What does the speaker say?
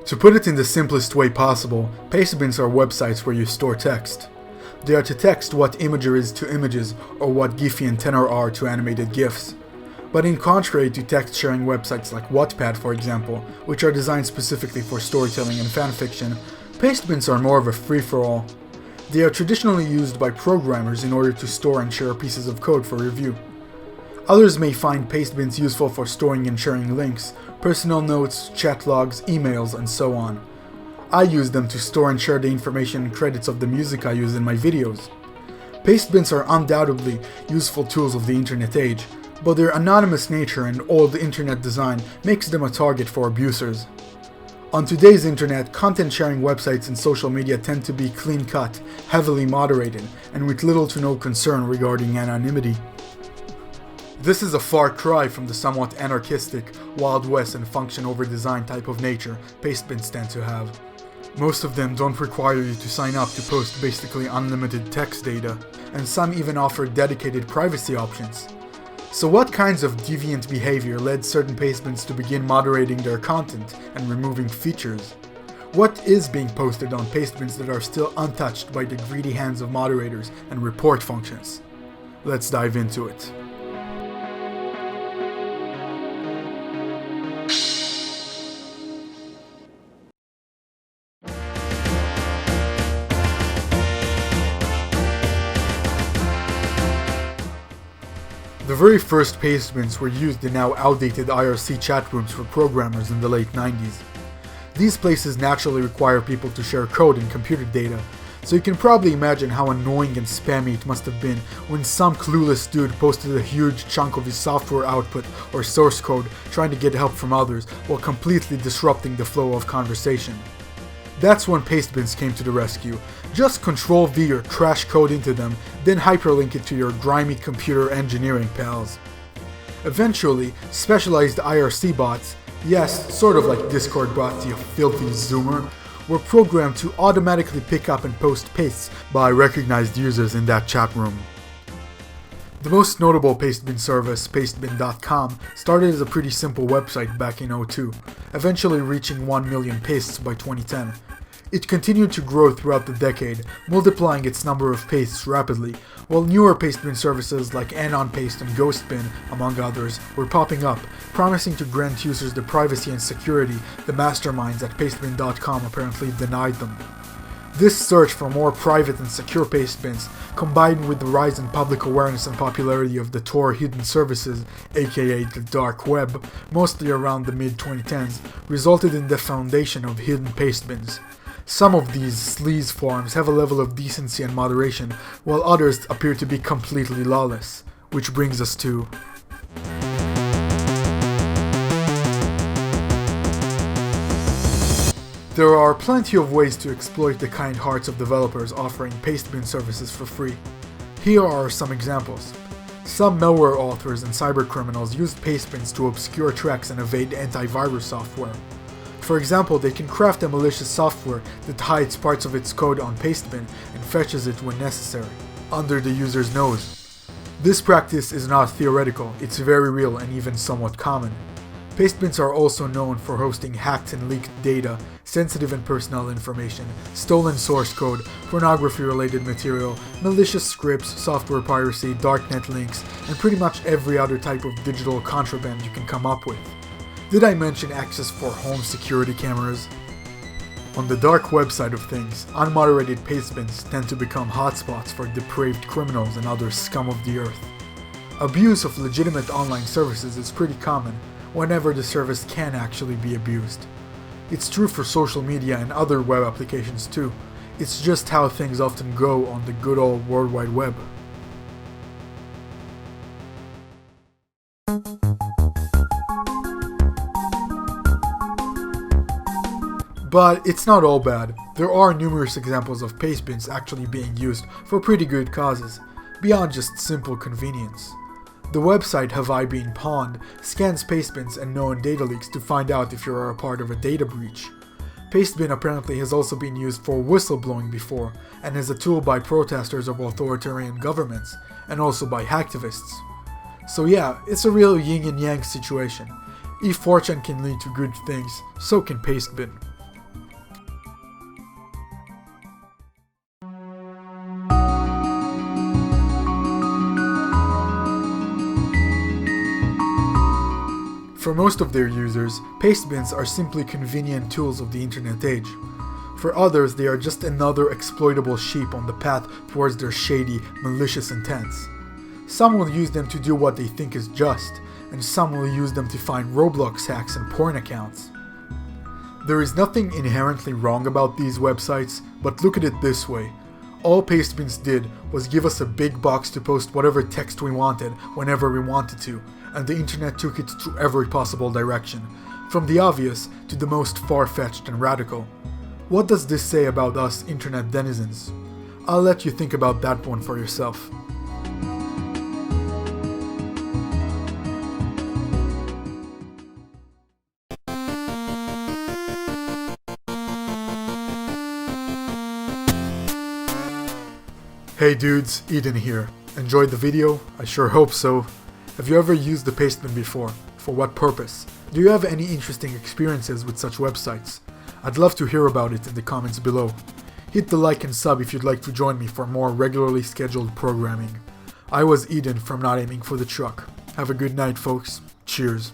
To put it in the simplest way possible, pastebins are websites where you store text. They are to text what imagery is to images or what Giphy and tenor are to animated GIFs. But in contrary to text-sharing websites like Wattpad, for example, which are designed specifically for storytelling and fanfiction, pastebins are more of a free-for-all. They are traditionally used by programmers in order to store and share pieces of code for review. Others may find pastebins useful for storing and sharing links, personal notes, chat logs, emails, and so on. I use them to store and share the information and credits of the music I use in my videos. Pastebins are undoubtedly useful tools of the internet age, but their anonymous nature and old internet design makes them a target for abusers. On today's internet, content-sharing websites and social media tend to be clean-cut, heavily moderated, and with little to no concern regarding anonymity. This is a far cry from the somewhat anarchistic, Wild West and function-over-design type of nature pastebins tend to have. Most of them don't require you to sign up to post basically unlimited text data, and some even offer dedicated privacy options. So what kinds of deviant behavior led certain pastebins to begin moderating their content and removing features? What is being posted on pastebins that are still untouched by the greedy hands of moderators and report functions? Let's dive into it. The very first pastebins were used in now outdated IRC chat rooms for programmers in the late 90s. These places naturally require people to share code and computer data, so you can probably imagine how annoying and spammy it must have been when some clueless dude posted a huge chunk of his software output or source code trying to get help from others while completely disrupting the flow of conversation. That's when pastebins came to the rescue. Just Ctrl-V your trash code into them, then hyperlink it to your grimy computer engineering pals. Eventually, specialized IRC bots, yes, sort of like Discord bots, you filthy zoomer, were programmed to automatically pick up and post pastes by recognized users in that chat room. The most notable pastebin service, Pastebin.com, started as a pretty simple website back in 2002, eventually reaching 1 million pastes by 2010. It continued to grow throughout the decade, multiplying its number of pastes rapidly, while newer pastebin services like AnonPaste and Ghostbin, among others, were popping up, promising to grant users the privacy and security the masterminds at Pastebin.com apparently denied them. This search for more private and secure pastebins, combined with the rise in public awareness and popularity of the Tor hidden services, aka the dark web, mostly around the mid-2010s, resulted in the foundation of hidden pastebins. Some of these sleaze forums have a level of decency and moderation, while others appear to be completely lawless. Which brings us to... There are plenty of ways to exploit the kind hearts of developers offering pastebin services for free. Here are some examples. Some malware authors and cybercriminals use pastebins to obscure tracks and evade antivirus software. For example, they can craft a malicious software that hides parts of its code on Pastebin and fetches it when necessary, under the user's nose. This practice is not theoretical, it's very real and even somewhat common. Pastebins are also known for hosting hacked and leaked data, sensitive and personal information, stolen source code, pornography-related material, malicious scripts, software piracy, darknet links, and pretty much every other type of digital contraband you can come up with. Did I mention access for home security cameras? On the dark web side of things, unmoderated pastebins tend to become hotspots for depraved criminals and other scum of the earth. Abuse of legitimate online services is pretty common, whenever the service can actually be abused. It's true for social media and other web applications too. It's just how things often go on the good old World Wide Web. But it's not all bad. There are numerous examples of pastebins actually being used for pretty good causes, beyond just simple convenience. The website Have I Been Pawned scans pastebins and known data leaks to find out if you are a part of a data breach. Pastebin apparently has also been used for whistleblowing before, and as a tool by protesters of authoritarian governments, and also by hacktivists. So yeah, it's a real yin and yang situation. If fortune can lead to good things, so can Pastebin. For most of their users, pastebins are simply convenient tools of the internet age. For others, they are just another exploitable sheep on the path towards their shady, malicious intents. Some will use them to do what they think is just, and some will use them to find Roblox hacks and porn accounts. There is nothing inherently wrong about these websites, but look at it this way. All Pastebins did was give us a big box to post whatever text we wanted whenever we wanted to, and the internet took it to every possible direction, from the obvious to the most far-fetched and radical. What does this say about us internet denizens? I'll let you think about that one for yourself. Hey dudes, Eden here. Enjoyed the video? I sure hope so. Have you ever used the Pastebin before? For what purpose? Do you have any interesting experiences with such websites? I'd love to hear about it in the comments below. Hit the like and sub if you'd like to join me for more regularly scheduled programming. I was Eden from NotAimingForTheTruck. Have a good night, folks. Cheers.